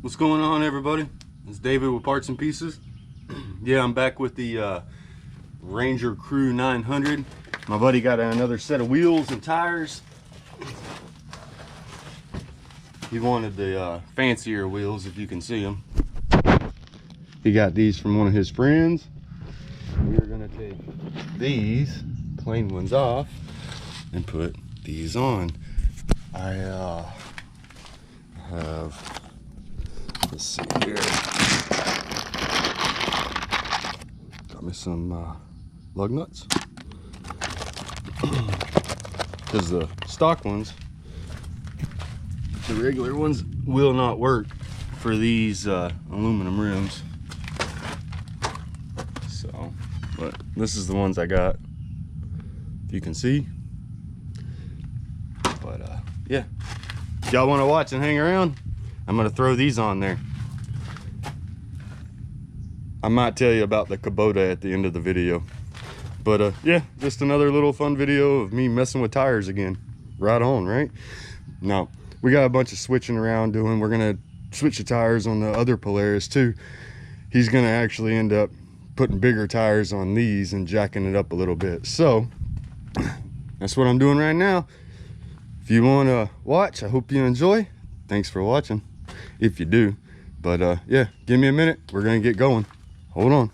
What's going on, everybody? It's David with Parts and Pieces. Yeah, I'm back with the Ranger Crew 900. My buddy got another set of wheels and tires. He wanted the fancier wheels, if you can see them. He got these from one of his friends. We're gonna take these plain ones off and put these on. I have, let's see here, got me some lug nuts, because the stock ones, the regular ones, will not work for these aluminum rims. So, but this is the ones I got, if you can see. But yeah, if y'all want to watch and hang around, I'm gonna throw these on there. I might tell you about the Kubota at the end of the video. But yeah, just another little fun video of me messing with tires again. Right on, right? Now, we got a bunch of switching around doing. We're gonna switch the tires on the other Polaris too. He's gonna actually end up putting bigger tires on these and jacking it up a little bit. So that's what I'm doing right now. If you want to watch, I hope you enjoy. Thanks for watching, if you do. But yeah, give me a minute. We're gonna get going. Hold on.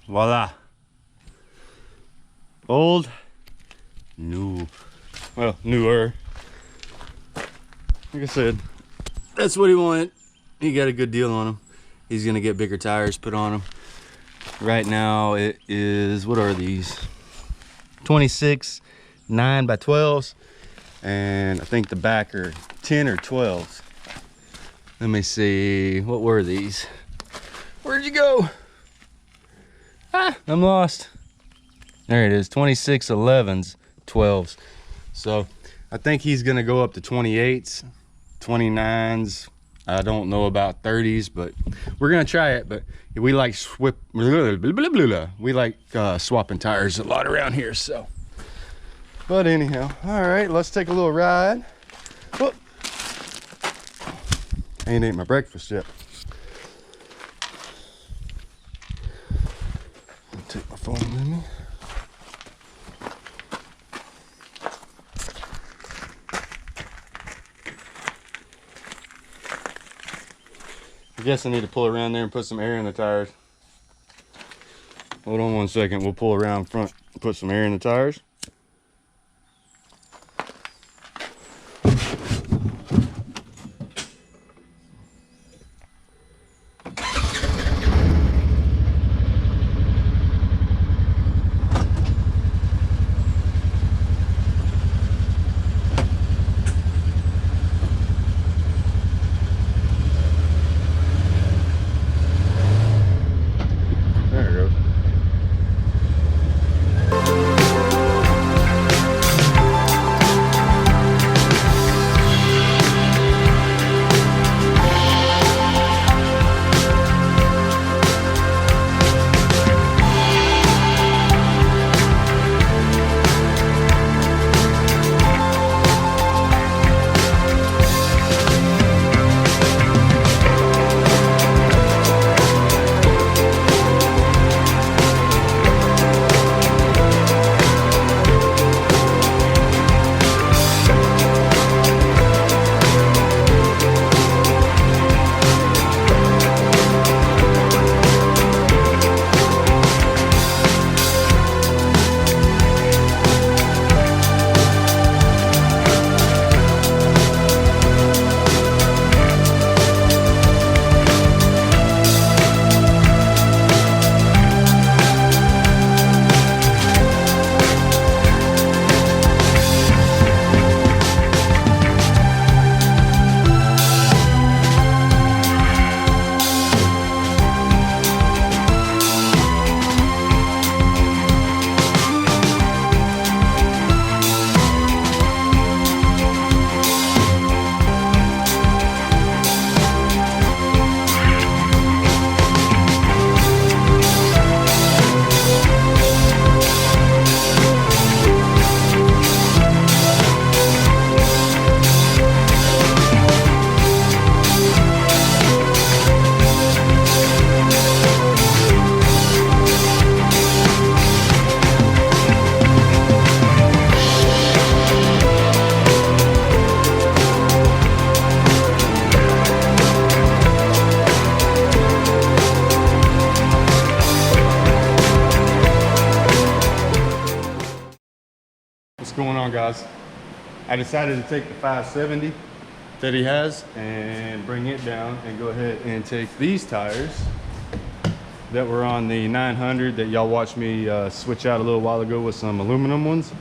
Voila. Old, new. Well, newer. Like I said, that's what he wanted. He got a good deal on them. He's gonna get bigger tires put on them. Right now it is, what are these? 26 9x12s. And I think the back are 10 or 12s. Let me see, what were these? Where'd you go? I'm lost. There it is, 26 11s, 12s. So I think he's gonna go up to 28s, 29s. I don't know about 30s, but we're gonna try it. But we like swapping tires a lot around here. So, but anyhow, all right, let's take a little ride. Whoop. I ain't ate my breakfast yet. Take my phone with me. I guess I need to pull around there and put some air in the tires. Hold on one second. We'll pull around front and put some air in the tires. There it goes. I decided to take the 570 that he has and bring it down and go ahead and take these tires that were on the 900 that y'all watched me switch out a little while ago with some aluminum ones.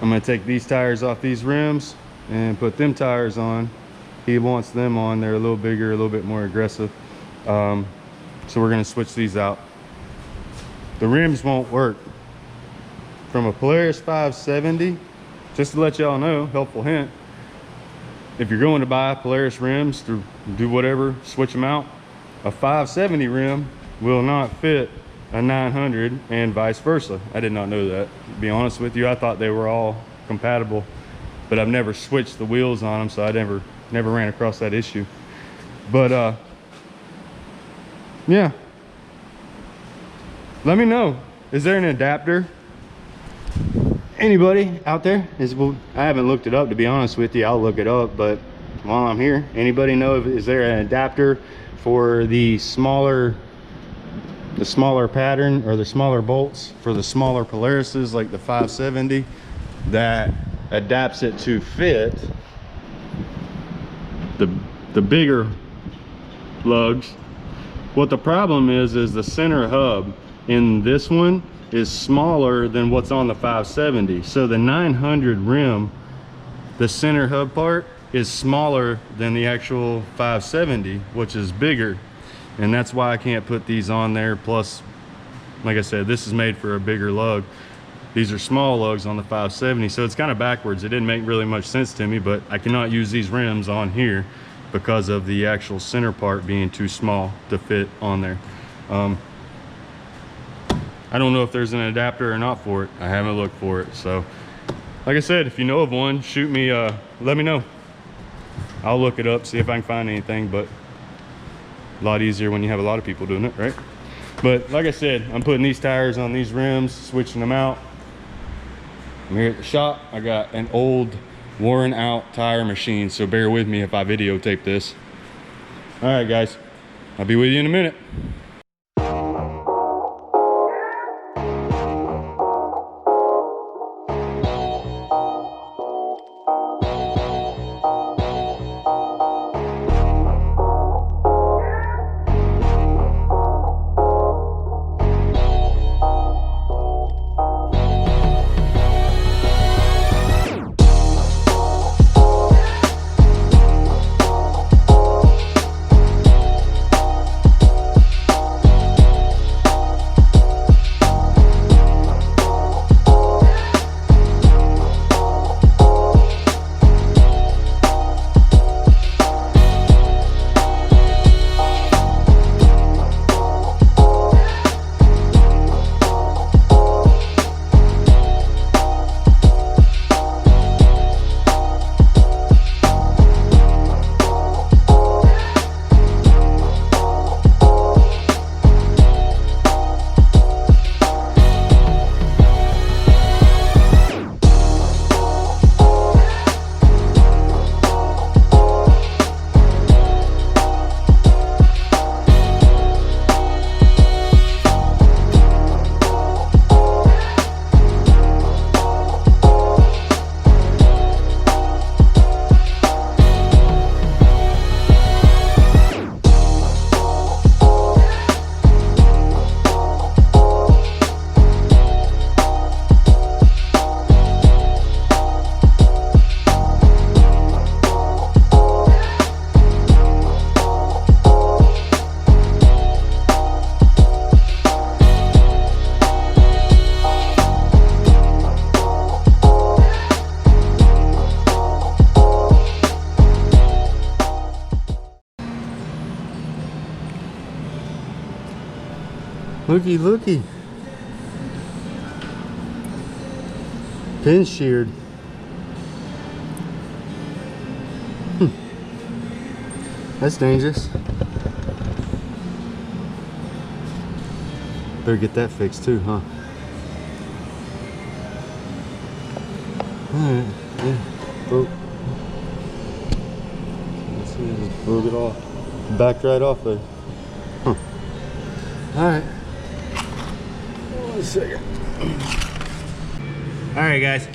I'm gonna take these tires off these rims and put them tires on. He wants them on. They're a little bigger, a little bit more aggressive. So we're gonna switch these out. The rims won't work. From a Polaris 570, just to let y'all know, helpful hint, if you're going to buy Polaris rims to do whatever, switch them out, a 570 rim will not fit a 900 and vice versa. I did not know that, to be honest with you. I thought they were all compatible, but I've never switched the wheels on them, so I never ran across that issue. But yeah, let me know, is there an adapter? Anybody out there? I haven't looked it up, to be honest with you. I'll look it up, but while I'm here, anybody know is there an adapter for the smaller pattern or the smaller bolts for the smaller Polarises like the 570 that adapts it to fit the bigger lugs? What the problem is the center hub in this one is smaller than what's on the 570. So the 900 rim, the center hub part is smaller than the actual 570, which is bigger. And that's why I can't put these on there. Plus, like I said, this is made for a bigger lug. These are small lugs on the 570, so it's kind of backwards. It didn't make really much sense to me, but I cannot use these rims on here because of the actual center part being too small to fit on there. I don't know if there's an adapter or not for it. I haven't looked for it. So like I said, if you know of one, shoot me, let me know. I'll look it up, see if I can find anything, but a lot easier when you have a lot of people doing it, right? But like I said, I'm putting these tires on these rims, switching them out. I'm here at the shop. I got an old worn out tire machine, so bear with me if I videotape this. All right, guys, I'll be with you in a minute. Looky, looky. Pin sheared. That's dangerous. Better get that fixed too, huh? Alright, yeah, broke. Let's see, I just broke it off. Backed right off there. Huh. Alright. 1 second. Alright guys,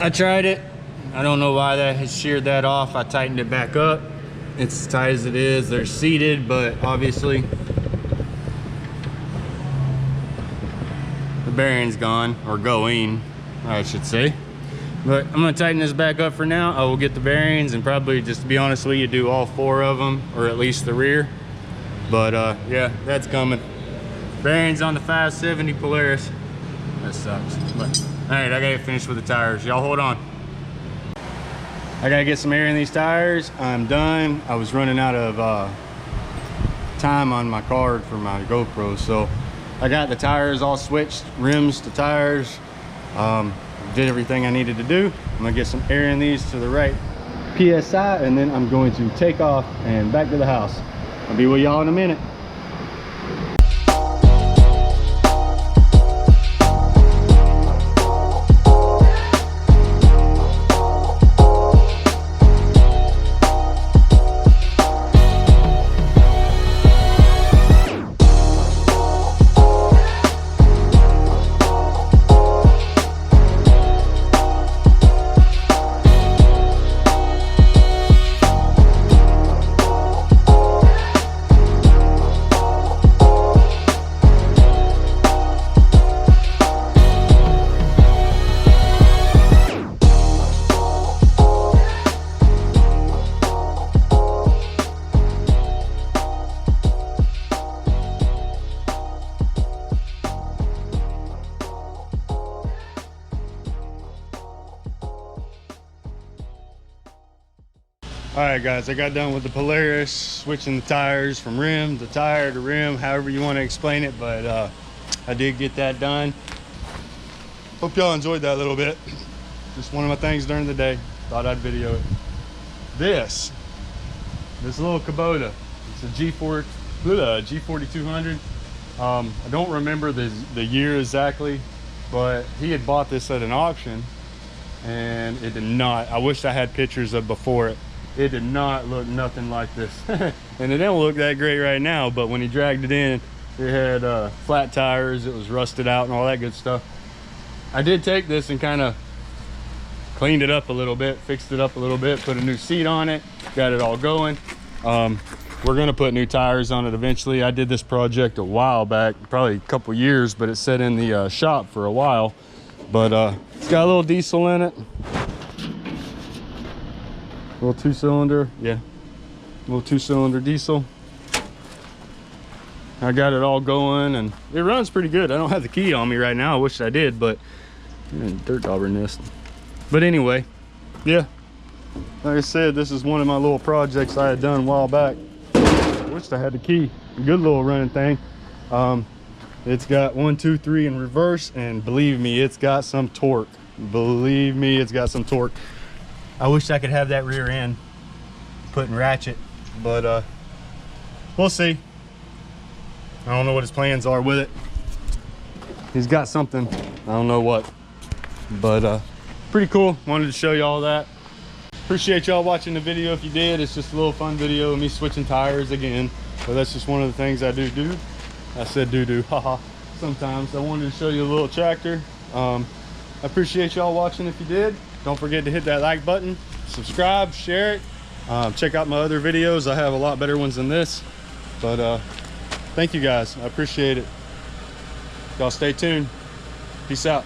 I tried it. I don't know why that has sheared that off. I tightened it back up. It's as tight as it is. They're seated, but obviously the bearing's gone, or going, I should say. But I'm gonna tighten this back up for now. I will get the bearings and probably, just to be honest with you, do all 4 of them, or at least the rear. But yeah, that's coming. Bearings on the 570 Polaris. That sucks. But all right, I gotta get finished with the tires. Y'all hold on. I gotta get some air in these tires. I'm done. I was running out of time on my card for my GoPro, so I got the tires all switched, rims to tires. Did everything I needed to do. I'm gonna get some air in these to the right PSI, and then I'm going to take off and back to the house. I'll be with y'all in a minute. All right, guys, I got done with the Polaris, switching the tires from rim to tire to rim, however you want to explain it, but I did get that done. Hope y'all enjoyed that a little bit. Just one of my things during the day. Thought I'd video it. This little Kubota. It's a G4200. I don't remember the year exactly, but he had bought this at an auction, and it did not. I wish I had pictures of before it. It did not look nothing like this. And it don't look that great right now, but when he dragged it in, it had flat tires, it was rusted out and all that good stuff. I did take this and kind of cleaned it up a little bit, fixed it up a little bit, put a new seat on it, got it all going. We're gonna put new tires on it eventually. I did this project a while back, probably a couple years, but it sat in the shop for a while. But it's got a little diesel in it. Little 2-cylinder, yeah. Little 2-cylinder diesel. I got it all going and it runs pretty good. I don't have the key on me right now. I wish I did, but dirt dauber nest. But anyway, yeah. Like I said, this is one of my little projects I had done a while back. I wished I had the key. Good little running thing. It's got 1, 2, 3 in reverse, and believe me, it's got some torque. Believe me, it's got some torque. I wish I could have that rear end put in ratchet, but we'll see. I don't know what his plans are with it. He's got something, I don't know what, but pretty cool. Wanted to show you all that. Appreciate y'all watching the video. If you did, it's just a little fun video of me switching tires again, but that's just one of the things I do. I said do, haha. Sometimes I wanted to show you a little tractor. I appreciate y'all watching. If you did, don't forget to hit that like button, subscribe, share it. Check out my other videos. I have a lot better ones than this, but thank you guys. I appreciate it. Y'all stay tuned. Peace out.